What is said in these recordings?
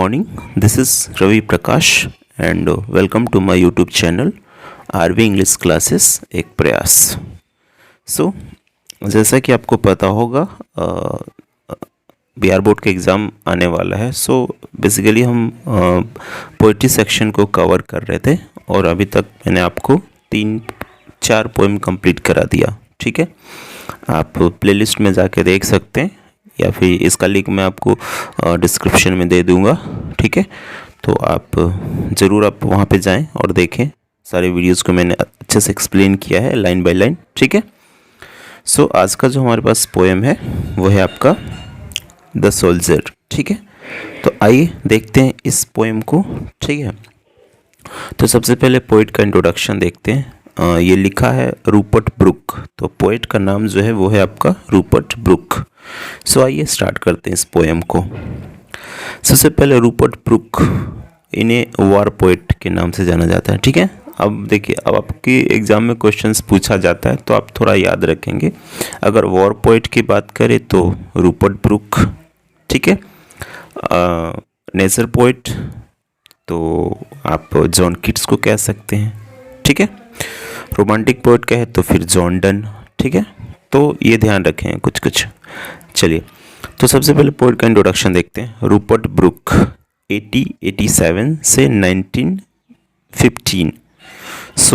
morning. This is Ravi Prakash and welcome to my YouTube channel RV English classes एक प्रयास। जैसा कि आपको पता होगा बिहार बोर्ड का एग्ज़ाम आने वाला है। बेसिकली हम पोइट्री सेक्शन को कवर कर रहे थे और अभी तक मैंने आपको 3-4 पोएम कंप्लीट करा दिया। ठीक है, आप प्लेलिस्ट में जाके देख सकते हैं या फिर इसका लिंक मैं आपको डिस्क्रिप्शन में दे दूंगा। ठीक है, तो आप ज़रूर आप वहाँ पे जाएं और देखें। सारे वीडियोस को मैंने अच्छे से एक्सप्लेन किया है लाइन बाय लाइन। ठीक है, आज का जो हमारे पास पोएम है वो है आपका द सोल्जर। ठीक है, तो आइए देखते हैं इस पोएम को। ठीक है, तो सबसे पहले पोइट का इंट्रोडक्शन देखते हैं। ये लिखा है रूपर्ट ब्रुक। तो पोइट का नाम जो है वो है आपका रूपर्ट ब्रुक। आइए स्टार्ट करते हैं इस पोएम को। सबसे पहले रूपर्ट ब्रुक, इन्हें वॉर पोइट के नाम से जाना जाता है। ठीक है, अब देखिए, अब आपके एग्ज़ाम में क्वेश्चंस पूछा जाता है तो आप थोड़ा याद रखेंगे। अगर वॉर पोइट की बात करें तो रूपर्ट ब्रुक। ठीक है, नेचर पोइट तो आप जॉन कीट्स को कह सकते हैं। ठीक है, रोमांटिक पोइट कहे तो फिर जॉन डन। ठीक है, तो ये ध्यान रखें कुछ। चलिए, तो सबसे पहले पोइट का इंट्रोडक्शन देखते हैं। रूपर्ट ब्रुक 1887 से 1915।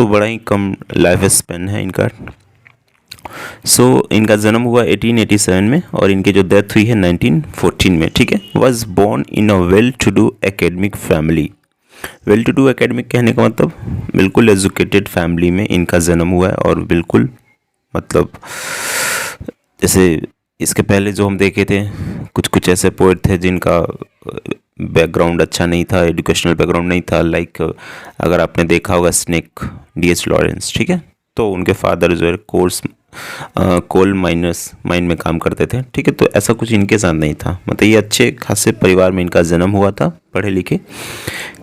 बड़ा ही कम लाइफ स्पेन है इनका। इनका जन्म हुआ 1887 में और इनकी जो डेथ हुई है 1914 में। ठीक है, was born in a well to do academic family. Well to do academic कहने का मतलब बिल्कुल एजुकेटेड फैमिली में इनका जन्म हुआ है। और बिल्कुल मतलब जैसे इसके पहले जो हम देखे थे कुछ ऐसे पोएट थे जिनका बैकग्राउंड अच्छा नहीं था, एजुकेशनल बैकग्राउंड नहीं था। लाइक अगर आपने देखा होगा स्नेक D.H. लॉरेंस। ठीक है, तो उनके फादर जो है कोल माइन में काम करते थे। ठीक है, तो ऐसा कुछ इनके साथ नहीं था। मतलब ये अच्छे खासे परिवार में इनका जन्म हुआ था, पढ़े लिखे।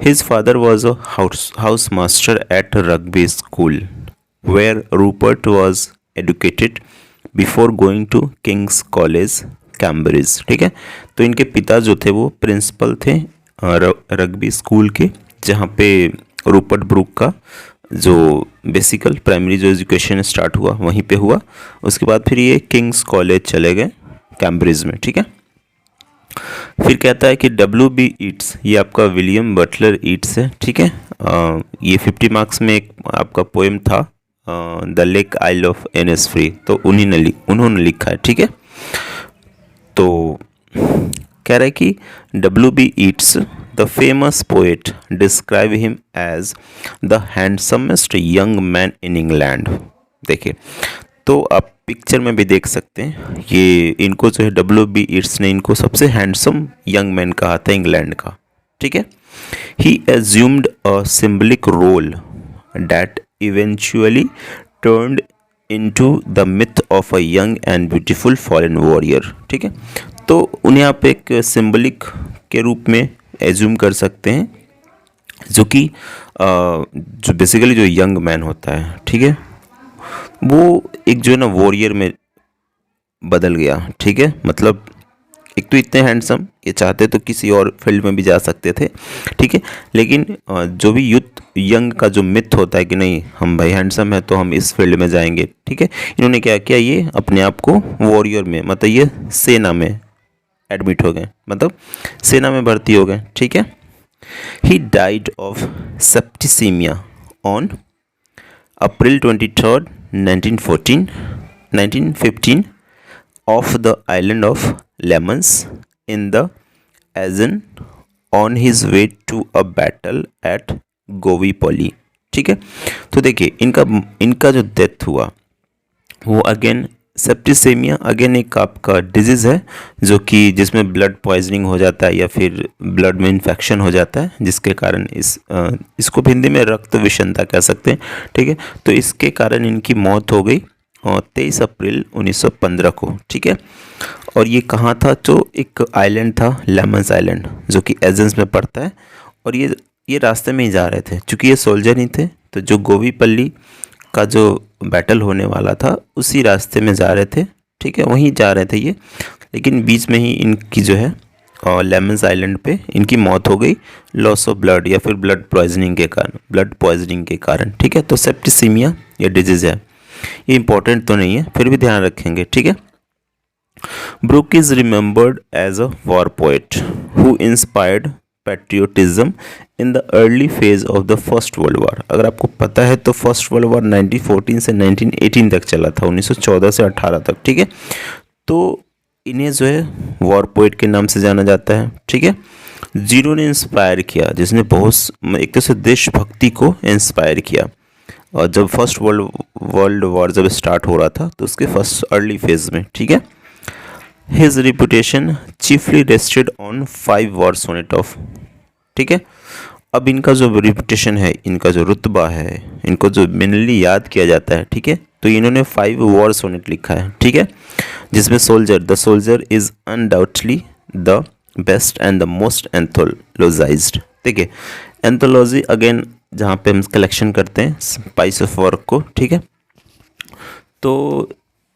His father was a house master at Rugby school where Rupert was educated before going to King's College Cambridge. ठीक है, तो इनके पिता जो थे वो प्रिंसिपल थे रग्बी स्कूल के, जहाँ पे रूपर्ट ब्रुक का जो बेसिकल प्राइमरी जो एजुकेशन स्टार्ट हुआ वहीं पे हुआ। उसके बाद फिर ये किंग्स कॉलेज चले गए कैम्ब्रिज में। ठीक है, फिर कहता है कि W.B. ईट्स, ये आपका विलियम बटलर ईट्स है। ठीक है, ये 50 मार्क्स में एक आपका पोएम था the lake isle of Innisfree, तो उन्होंने लिखा है। ठीक है, तो कह रहा है कि W.B. Yeats the famous poet describe him as the handsomest young man in England. देखिए, तो आप पिक्चर में भी देख सकते हैं, ये इनको जो है W.B. ईट्स ने इनको सबसे हैंडसम यंग मैन कहा था इंग्लैंड का। ठीक है, he assumed a symbolic role that eventually turned into the myth of a young and beautiful foreign warrior. ठीक है, तो उन्हें आप एक सिंबलिक के रूप में एज्यूम कर सकते हैं, जो कि जो बेसिकली जो यंग मैन होता है, ठीक है, वो एक जो है ना वॉरियर में बदल गया। ठीक है, मतलब एक तो इतने हैंडसम, ये चाहते तो किसी और फील्ड में भी जा सकते थे। ठीक है, लेकिन जो भी यूथ यंग का जो मिथ होता है कि नहीं हम भाई हैंडसम है तो हम इस फील्ड में जाएंगे। ठीक है, इन्होंने क्या किया, ये अपने आप को वॉरियर में, मतलब ये सेना में एडमिट हो गए, मतलब सेना में भर्ती हो गए। ठीक है, he died of septicaemia on April 23, 1915 off the island of Lemnos in the Aegean on his way to a battle at Gallipoli. ठीक है, तो देखिए इनका जो डेथ हुआ वो अगेन सेप्टिसेमिया, अगेन एक आपका डिजीज़ है जो कि जिसमें ब्लड पॉइजनिंग हो जाता है या फिर ब्लड में इन्फेक्शन हो जाता है, जिसके कारण इसको हिंदी में रक्त विषमता कह सकते हैं। ठीक है, तो इसके कारण इनकी मौत हो गई 23 अप्रैल 1915 को। ठीक है, और ये कहाँ था, जो एक आइलैंड था लेमन्स आइलैंड, जो कि एजेंस में पड़ता है। और ये रास्ते में ही जा रहे थे, चूँकि ये सोल्जर नहीं थे, तो जो गोवीपल्ली का जो बैटल होने वाला था उसी रास्ते में जा रहे थे। ठीक है, वहीं जा रहे थे ये, लेकिन बीच में ही इनकी जो है लेमन्स आइलैंड पे इनकी मौत हो गई लॉस ऑफ ब्लड या फिर ब्लड पॉइजनिंग के कारण। ठीक है, तो सेप्टिसीमिया ये डिजीज़ है, ये इंपॉर्टेंट तो नहीं है, फिर भी ध्यान रखेंगे। ठीक है, Brooke is remembered as a war poet who inspired patriotism in the early phase of the First World War. अगर आपको पता है तो फर्स्ट वर्ल्ड वॉर 1914 से 1918 तक चला था, 1914 से 18 तक। ठीक है, तो इन्हें जो है वॉर पोएट के नाम से जाना जाता है। ठीक है, जिन्होंने इंस्पायर किया, जिसने बहुत एक तरह से देशभक्ति को इंस्पायर किया। और जब फर्स्ट वर्ल्ड वॉर जब स्टार्ट हो रहा था तो उसके फर्स्ट अर्ली फेज में। ठीक है, his reputation chiefly rested on 5 war sonnet of. ठीक है, अब इनका जो रिपुटेशन है, इनका जो रुतबा है, इनको जो मेनली याद किया जाता है। ठीक है, तो इन्होंने 5 वॉर सोनेट लिखा है। ठीक है, जिसमें the soldier is undoubtedly the best and the most anthologised. ठीक है, एंथोलॉजी अगेन जहाँ पे हम कलेक्शन करते हैं स्पाइस ऑफ वर्क को। ठीक है, तो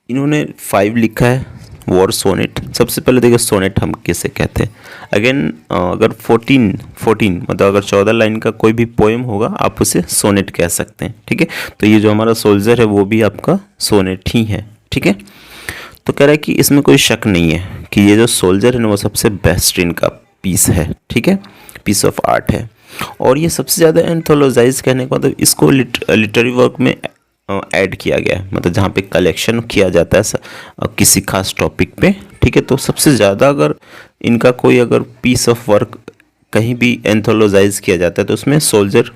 इन्होंने 5 लिखा है वॉर सोनेट। सबसे पहले देखिए सोनेट हम किसे कहते हैं। अगेन अगर 14 मतलब अगर 14 लाइन का कोई भी पोएम होगा आप उसे सोनेट कह सकते हैं। ठीक है, तो ये जो हमारा सोल्जर है वो भी आपका सोनेट ही है। ठीक है, तो कह रहा है कि इसमें कोई शक नहीं है कि ये जो सोल्जर है ना वो सबसे बेस्ट इनका पीस है। ठीक है, पीस ऑफ आर्ट है। और ये सबसे ज़्यादा एंथोलॉजाइज कहने का मतलब इसको लिटरेरी वर्क में ऐड किया गया है, मतलब जहाँ पे कलेक्शन किया जाता है किसी खास टॉपिक पे। ठीक है, तो सबसे ज़्यादा अगर इनका कोई अगर पीस ऑफ वर्क कहीं भी एंथोलॉजाइज किया जाता है तो उसमें सोल्जर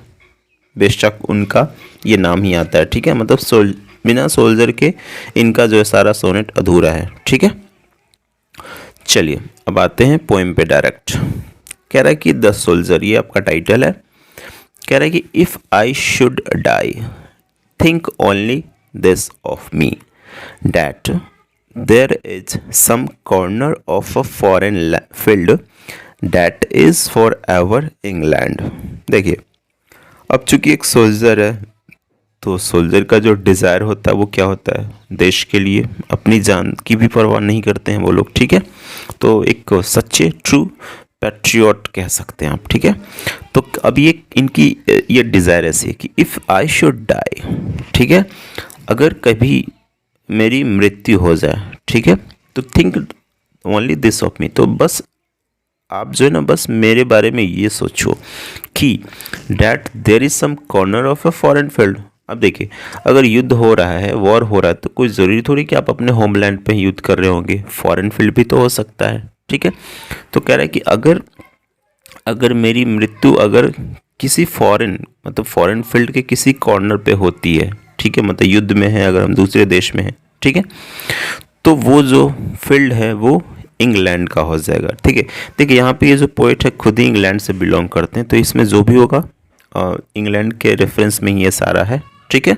बेशक उनका ये नाम ही आता है। ठीक है, मतलब बिना सोल्जर के इनका जो है सारा सोनेट अधूरा है। ठीक है, चलिए अब आते हैं पोएम पे डायरेक्ट। कह रहा है कि द सोल्जर, ये आपका टाइटल है। कह रहा है कि if I should die think only this of me, that there is some corner of a foreign field that is forever England। देखिए, अब चूंकि एक सोल्जर है तो सोल्जर का जो डिज़ायर होता है वो क्या होता है, देश के लिए अपनी जान की भी परवाह नहीं करते हैं वो लोग। ठीक है, तो एक सच्चे ट्रू पैट्रियट कह सकते हैं आप। ठीक है, तो अब ये इनकी ये डिज़ायर ऐसी है कि इफ़ आई शुड डाई, ठीक है, अगर कभी मेरी मृत्यु हो जाए, ठीक है, तो think only this of me, तो बस आप जो है ना बस मेरे बारे में ये सोचो कि that there is some corner of a foreign field. अब देखिए, अगर युद्ध हो रहा है, वॉर हो रहा है, तो कोई ज़रूरी थोड़ी कि आप अपने होमलैंड पे युद्ध कर रहे होंगे, फॉरेन फील्ड भी तो हो सकता है। ठीक है, तो कह रहा है कि अगर मेरी मृत्यु अगर किसी फॉरेन फील्ड के किसी कॉर्नर पे होती है, ठीक है, मतलब युद्ध में है, अगर हम दूसरे देश में हैं, ठीक है, तो वो जो फील्ड है वो इंग्लैंड का हो जाएगा। ठीक है, देखिए यहाँ पे ये जो पोएट है खुद ही इंग्लैंड से बिलोंग करते हैं, तो इसमें जो भी होगा इंग्लैंड के रेफरेंस में ही ये सारा है। ठीक है,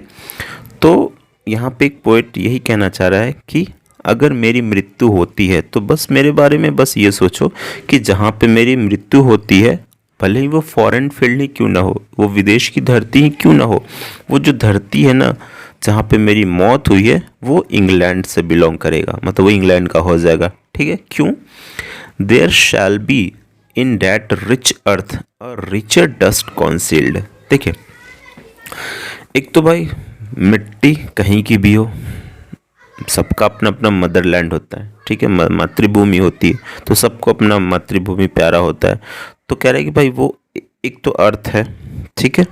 तो यहाँ पे एक पोएट यही कहना चाह रहा है कि अगर मेरी मृत्यु होती है तो बस मेरे बारे में बस ये सोचो कि जहाँ पे मेरी मृत्यु होती है, भले ही वो फॉरेन फील्ड ही क्यों ना हो, वो विदेश की धरती ही क्यों ना हो, वो जो धरती है ना जहाँ पे मेरी मौत हुई है वो इंग्लैंड से बिलोंग करेगा, मतलब वो इंग्लैंड का हो जाएगा। ठीक है, क्यों? There shall be in that rich earth a richer dust concealed. देखिए, एक तो भाई मिट्टी कहीं की भी हो, सबका अपना अपना मदरलैंड होता है। ठीक है, मातृभूमि होती है, तो सबको अपना मातृभूमि प्यारा होता है। तो कह रहे हैं कि भाई वो एक तो अर्थ है, ठीक है,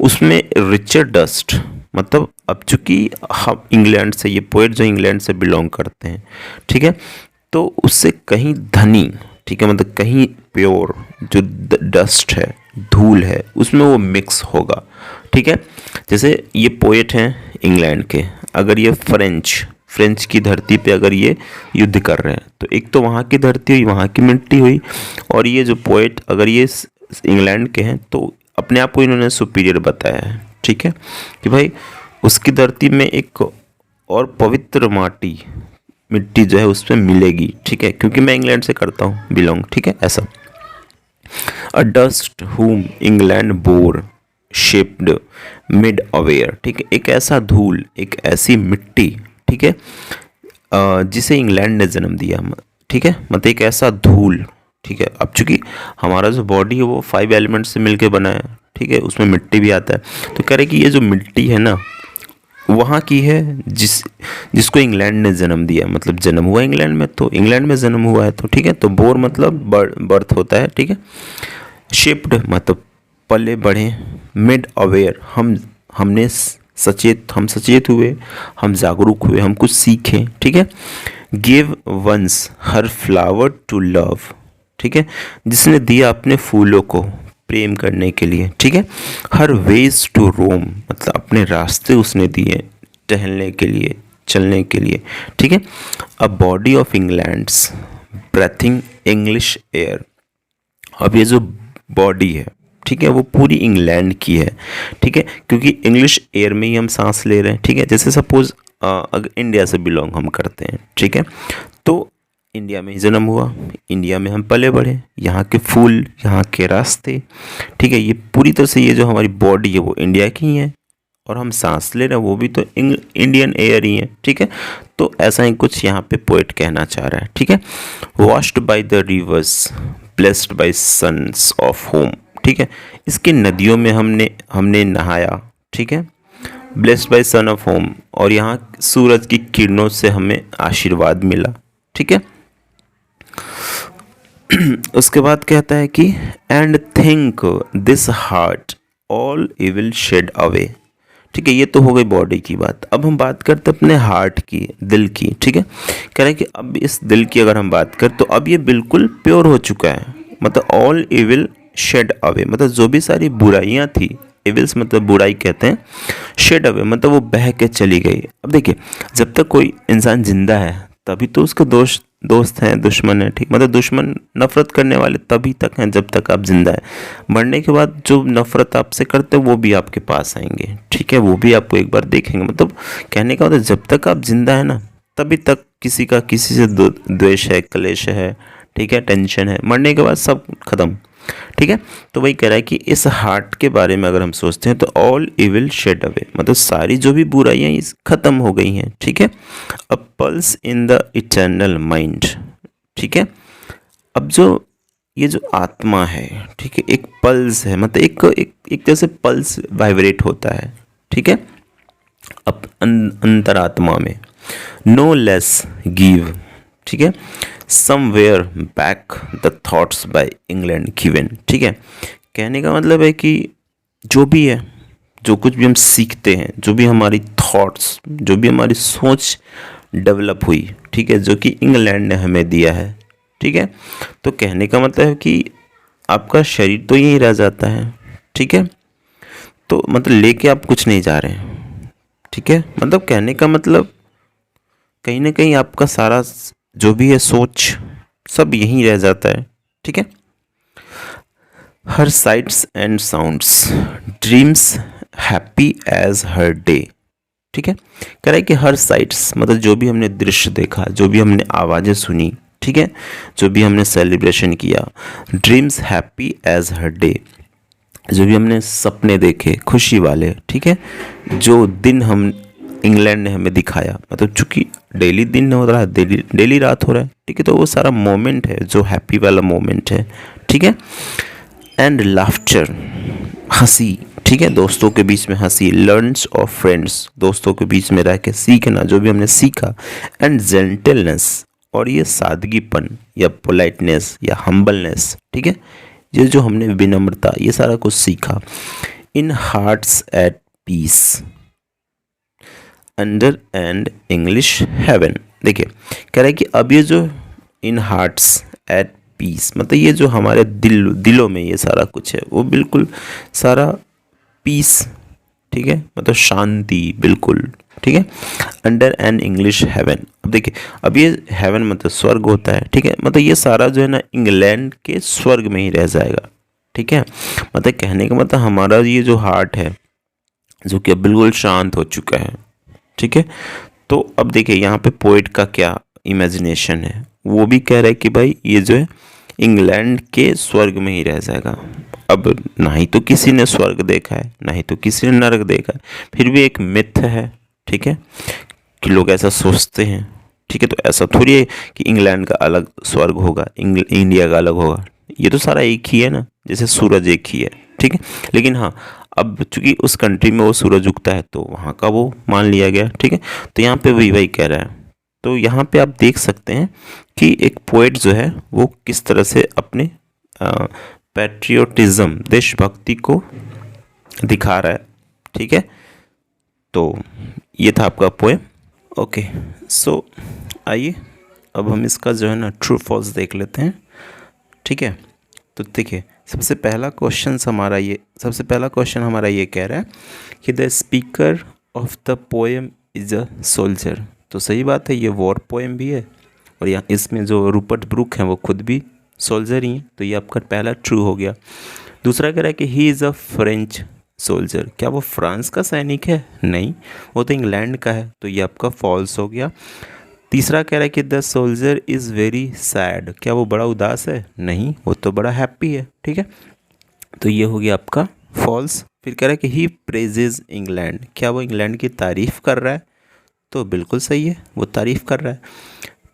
उसमें रिचर डस्ट, मतलब अब चूंकि हम इंग्लैंड से, ये पोएट जो इंग्लैंड से बिलोंग करते हैं, ठीक है, तो उससे कहीं धनी, ठीक है, मतलब कहीं प्योर जो डस्ट है, धूल है, उसमें वो मिक्स होगा। ठीक है, जैसे ये पोएट हैं इंग्लैंड के, अगर ये फ्रेंच की धरती पे अगर ये युद्ध कर रहे हैं तो एक तो वहाँ की धरती हुई, वहाँ की मिट्टी हुई, और ये जो पोएट अगर ये इंग्लैंड के हैं तो अपने आप को इन्होंने सुपीरियर बताया है। ठीक है, कि भाई उसकी धरती में एक और पवित्र मिट्टी जो है उसमें मिलेगी। ठीक है, क्योंकि मैं इंग्लैंड से करता हूँ बिलोंग। ठीक है, ऐसा अ डस्ट हुम England bore shaped mid aware. ठीक है, एक ऐसा धूल, एक ऐसी मिट्टी, ठीक है, जिसे इंग्लैंड ने जन्म दिया। ठीक है, मतलब एक ऐसा धूल ठीक है। अब चूंकि हमारा जो बॉडी है वो 5 एलिमेंट से मिलके बना है, ठीक है, उसमें मिट्टी भी आता है। तो कह रहे कि ये जो मिट्टी है ना वहाँ की है जिसको इंग्लैंड ने जन्म दिया, मतलब जन्म हुआ इंग्लैंड में, तो इंग्लैंड में जन्म हुआ है तो ठीक है। तो बोर मतलब बर्थ होता है, ठीक है। शिप्ड मतलब पले बढ़े। मेड अवेयर हम सचेत हुए, हम जागरूक हुए, हम कुछ सीखें, ठीक है। Give once her flower to love, ठीक है, जिसने दिया अपने फूलों को प्रेम करने के लिए, ठीक है। हर वेज टू रोम मतलब अपने रास्ते उसने दिए टहलने के लिए, चलने के लिए, ठीक है। A body of England's breathing English air. अब ये जो बॉडी है, ठीक है, वो पूरी इंग्लैंड की है, ठीक है, क्योंकि इंग्लिश एयर में ही हम सांस ले रहे हैं, ठीक है। जैसे सपोज अगर इंडिया से बिलोंग हम करते हैं, ठीक है, तो इंडिया में ही जन्म हुआ, इंडिया में हम पले बढ़े, यहाँ के फूल, यहाँ के रास्ते, ठीक है, ये पूरी तरह से ये जो हमारी बॉडी है वो इंडिया की ही है, और हम सांस ले रहे हैं वो भी तो इंडियन एयर ही है, ठीक है। तो ऐसा ही कुछ यहाँ पे पोएट कहना चाह रहा है, ठीक है। Washed by the rivers blessed by suns of home, ठीक है, इसकी नदियों में हमने नहाया, ठीक है, blessed by sun of home, और यहाँ सूरज की किरणों से हमें आशीर्वाद मिला, ठीक है। उसके बाद कहता है कि and think this heart all evil shed away, ठीक है। ये तो हो गई बॉडी की बात। अब हम बात करते हैं अपने हार्ट की, दिल की, ठीक है। कह रहे हैं कि अब इस दिल की अगर हम बात करें तो अब ये बिल्कुल प्योर हो चुका है, मतलब ऑल इविल शेड अवे मतलब जो भी सारी बुराइयां थी, एविल्स मतलब बुराई कहते हैं, शेड अवे मतलब वो बह के चली गई। अब देखिए, जब तक कोई इंसान जिंदा है तभी तो उसके दोस्त हैं, दुश्मन है, ठीक, मतलब दुश्मन नफरत करने वाले तभी तक हैं जब तक आप जिंदा है। मरने के बाद जो नफरत आपसे करते हैं वो भी आपके पास आएंगे, ठीक है, वो भी आपको एक बार देखेंगे। मतलब कहने का मतलब जब तक आप जिंदा है ना तभी तक किसी का किसी से द्वेष है, क्लेश है, ठीक है, टेंशन है। मरने के बाद सब खत्म, ठीक है। तो वही कह रहा है कि इस हार्ट के बारे में अगर हम सोचते हैं तो ऑल इविल शेड अवे मतलब सारी जो भी बुराइयां इस खत्म हो गई हैं, ठीक है। अ pulse in the eternal mind, ठीक है। अब जो ये जो आत्मा है, ठीक है, एक पल्स है, मतलब एक जैसे पल्स वाइब्रेट होता है, ठीक है, अब अंतरात्मा में। नो लेस गिव, ठीक है, somewhere back the thoughts by England given, ठीक है। कहने का मतलब है कि जो भी है, जो कुछ भी हम सीखते हैं, जो भी हमारी थॉट्स, जो भी हमारी सोच डेवलप हुई, ठीक है, जो कि इंग्लैंड ने हमें दिया है, ठीक है। तो कहने का मतलब है कि आपका शरीर तो यहीं रह जाता है, ठीक है, तो मतलब लेके आप कुछ नहीं जा रहे हैं, ठीक है। मतलब कहने का मतलब कहीं ना कहीं आपका सारा जो भी है सोच सब यहीं रह जाता है, ठीक है। Her sights and sounds dreams happy as her day, ठीक है। कह रहा है कि हर साइट्स मतलब जो भी हमने दृश्य देखा, जो भी हमने आवाज़ें सुनी, ठीक है, जो भी हमने सेलिब्रेशन किया, dreams happy as her day, जो भी हमने सपने देखे खुशी वाले, ठीक है, जो दिन हम इंग्लैंड ने हमें दिखाया, मतलब चूंकि डेली दिन हो रहा है, डेली रात हो रहा है, ठीक है, तो वो सारा मोमेंट है जो हैप्पी वाला मोमेंट है, ठीक है। एंड लाफ्टर हंसी, ठीक है, दोस्तों के बीच में हंसी, लर्न्स ऑफ फ्रेंड्स दोस्तों के बीच में रह के सीखना जो भी हमने सीखा, एंड जेंटलनेस और ये सादगीपन या पोलाइटनेस या हम्बलनेस, ठीक है, ये जो हमने विनम्रता ये सारा कुछ सीखा। In hearts at peace under and English heaven, देखिए कह रहा है कि अब ये जो इन हार्ट्स एट पीस मतलब ये जो हमारे दिलों में ये सारा कुछ है वो बिल्कुल सारा पीस, ठीक है, मतलब शांति बिल्कुल, ठीक है। अंडर एन इंग्लिश हेवन, अब देखिए अब ये हेवन मतलब स्वर्ग होता है, ठीक है, मतलब ये सारा जो है ना इंग्लैंड के स्वर्ग में ही रह जाएगा, ठीक है। मतलब कहने का मतलब हमारा ये जो हार्ट है जो कि अब बिल्कुल शांत हो चुका है, ठीक है। तो अब देखिए यहाँ पे पोइट का क्या इमेजिनेशन है, वो भी कह रहा है कि भाई ये जो है इंग्लैंड के स्वर्ग में ही रह जाएगा। अब ना ही तो किसी ने स्वर्ग देखा है, ना ही तो किसी ने नरक देखा है, फिर भी एक मिथ है, ठीक है, कि लोग ऐसा सोचते हैं, ठीक है। तो ऐसा थोड़ी है कि इंग्लैंड का अलग स्वर्ग होगा, इंडिया का अलग होगा, ये तो सारा एक ही है ना, जैसे सूरज एक ही है, ठीक है। लेकिन हाँ, अब चूंकि उस कंट्री में वो सूरज उगता है तो वहाँ का वो मान लिया गया, ठीक है। तो यहाँ पे वही कह रहा है। तो यहाँ पे आप देख सकते हैं कि एक पोएट जो है वो किस तरह से अपने पैट्रियोटिज्म, देशभक्ति को दिखा रहा है, ठीक है। तो ये था आपका पोएम। ओके, सो आइए अब हम इसका जो है ना ट्रू फॉल्स देख लेते हैं, ठीक है। तो देखिए, सबसे पहला क्वेश्चन हमारा ये कह रहा है कि the speaker of the poem is a soldier. तो सही बात है, ये वॉर पोएम भी है और यहाँ इसमें जो रूपर्ट ब्रूक हैं वो खुद भी सोल्जर ही हैं, तो ये आपका पहला ट्रू हो गया। दूसरा कह रहा है कि he is a French soldier. क्या वो फ्रांस का सैनिक है? नहीं, वो तो इंग्लैंड का है, तो ये आपका फॉल्स हो गया। तीसरा कह रहा है कि the soldier is very sad. क्या वो बड़ा उदास है? नहीं, वो तो बड़ा हैप्पी है, ठीक है। तो ये हो गया आपका फॉल्स। फिर कह रहा है कि ही प्रेजेज इंग्लैंड। क्या वो इंग्लैंड की तारीफ़ कर रहा है? तो बिल्कुल सही है, वो तारीफ़ कर रहा है।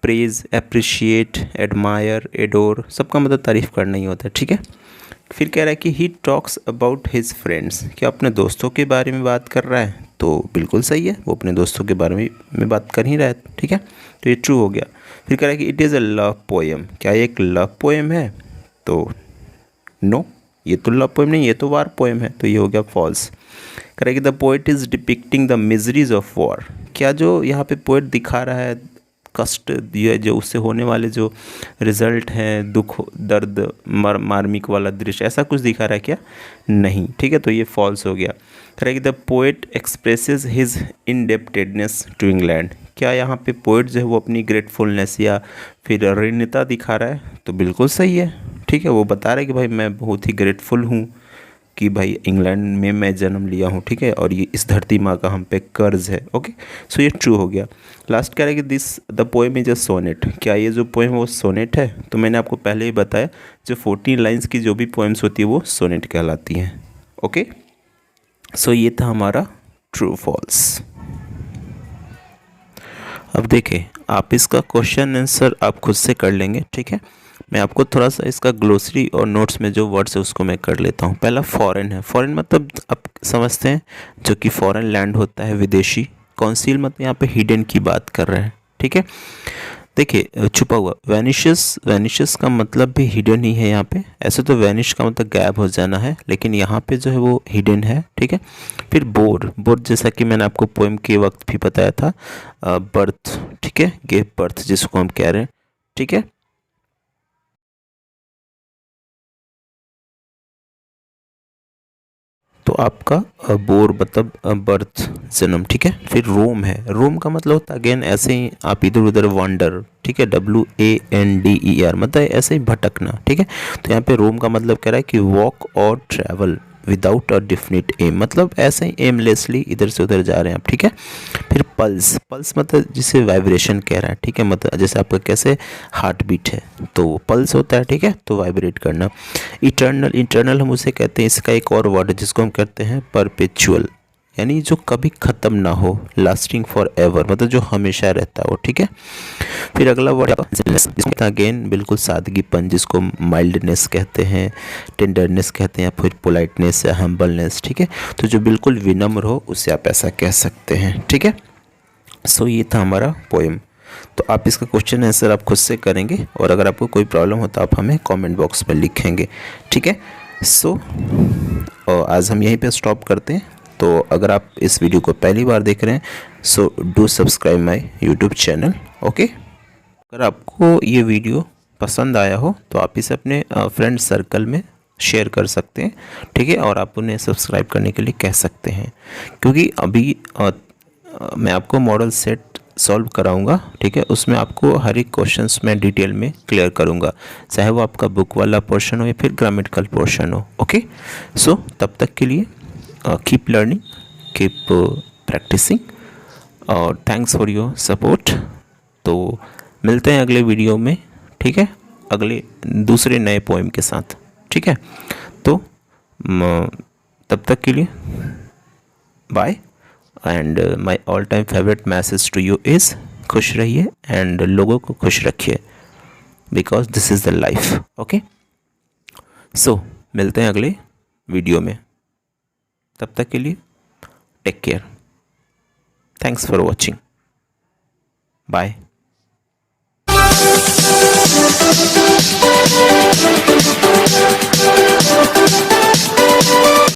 प्रेज, अप्रिशिएट, एडमायर, एडोर, सबका मतलब तारीफ़ करना ही होता है, ठीक है। फिर कह रहा है कि he talks about his friends. क्या अपने दोस्तों के बारे में बात कर रहा है? तो बिल्कुल सही है, वो अपने दोस्तों के बारे में बात कर ही रहा है, ठीक है। तो ये ट्रू हो गया। फिर कह रहा है कि it is a love poem. क्या ये एक लव पोएम है? तो नो, ये तो लव पोएम नहीं, ये तो वार पोएम है, तो ये हो गया फॉल्स। कह रहा है कि the poet is depicting the miseries of war. क्या जो यहाँ पे पोएट दिखा रहा है कष्ट, ये जो उससे होने वाले जो रिजल्ट हैं, दुख, दर्द, मार्मिक वाला दृश्य, ऐसा कुछ दिखा रहा है क्या? नहीं, ठीक है। तो ये फॉल्स हो गया। कह रहा है कि the poet expresses his indebtedness to England. क्या यहाँ पे पोएट जो है वो अपनी ग्रेटफुलनेस या फिर ऋणता दिखा रहा है? तो बिल्कुल सही है, ठीक है। वो बता रहा है कि भाई मैं बहुत ही ग्रेटफुल हूँ कि भाई इंग्लैंड में मैं जन्म लिया हूँ, ठीक है, और ये इस धरती माँ का हम पे कर्ज है। ओके, सो ये ट्रू हो गया। लास्ट कह रहा है कि this the poem is a sonnet. क्या ये जो पोएम है वो सोनेट है? तो मैंने आपको पहले ही बताया, जो 14 लाइन्स की जो भी पोएम्स होती है वो सोनेट कहलाती हैं। ओके, सो ये था हमारा ट्रू फॉल्स। अब देखें, आप इसका क्वेश्चन आंसर आप खुद से कर लेंगे, ठीक है। मैं आपको थोड़ा सा इसका ग्लोसरी और नोट्स में जो वर्ड्स है उसको मैं कर लेता हूँ। पहला फॉरेन है। फॉरेन मतलब आप समझते हैं जो कि फॉरेन लैंड होता है, विदेशी। कॉन्सील मतलब यहाँ पे हिडन की बात कर रहे हैं, ठीक है। देखिए, छुपा हुआ। वैनिशस का मतलब भी हिडन ही है यहाँ पे। ऐसे तो वैनिश का मतलब गायब हो जाना है, लेकिन यहाँ पे जो है वो हिडन है, ठीक है। फिर बोर जैसा कि मैंने आपको पोएम के वक्त भी बताया था, बर्थ, ठीक है, गिव बर्थ जिसको हम कह रहे हैं, ठीक है। तो आपका बोर मतलब बर्थ, जन्म, ठीक है। फिर रोम है। रोम का मतलब होता है अगेन ऐसे ही आप इधर उधर वॉन्डर, ठीक है, WANDER मतलब ऐसे ही भटकना, ठीक है। तो यहाँ पे रोम का मतलब कह रहा है कि वॉक और travel without a definite aim, मतलब ऐसे ही एमलेसली इधर से उधर जा रहे हैं आप, ठीक है। फिर पल्स मतलब जिसे वाइब्रेशन कह रहा है, ठीक है, मतलब जैसे आपका कैसे हार्ट बीट है तो पल्स होता है, ठीक है, तो वाइब्रेट करना। इंटरनल हम उसे कहते हैं, इसका एक और वर्ड है जिसको हम कहते हैं परपेचुअल, यानी जो कभी ख़त्म ना हो, लास्टिंग फॉर एवर मतलब जो हमेशा रहता हो, ठीक है। फिर अगला वर्ड अगेन बिल्कुल सादगीपन, जिसको माइल्डनेस कहते हैं, टेंडरनेस कहते हैं, या फिर पोलाइटनेस या हम्बलनेस, ठीक है। तो जो बिल्कुल विनम्र हो उसे आप ऐसा कह सकते हैं, ठीक है। सो ये था हमारा पोएम। तो आप इसका क्वेश्चन आंसर आप खुद से करेंगे, और अगर आपको कोई प्रॉब्लम हो तो आप हमें कमेंट बॉक्स में लिखेंगे, ठीक है। सो आज हम यहीं पे स्टॉप करते हैं। तो अगर आप इस वीडियो को पहली बार देख रहे हैं, so do subscribe my YouTube channel, okay. अगर आपको ये वीडियो पसंद आया हो तो आप इसे अपने फ्रेंड सर्कल में शेयर कर सकते हैं, ठीक है, और आप उन्हें सब्सक्राइब करने के लिए कह सकते हैं, क्योंकि अभी मैं आपको मॉडल सेट सॉल्व कराऊंगा, ठीक है। उसमें आपको हर एक क्वेश्चंस में डिटेल में क्लियर करूंगा, चाहे वो आपका बुक वाला पोर्शन हो या फिर ग्रामेटिकल पोर्शन हो, ओके। सो तब तक के लिए कीप लर्निंग, कीप प्रैक्टिसिंग, और थैंक्स फॉर योर सपोर्ट। तो मिलते हैं अगले वीडियो में, ठीक है, अगले दूसरे नए पोएम के साथ, ठीक है। तो तब तक के लिए bye, and my all time favorite message to you is खुश रहिए एंड लोगों को खुश रखिए, because this is the life. Okay, so मिलते हैं अगले वीडियो में, तब तक के लिए take care, thanks for watching, bye.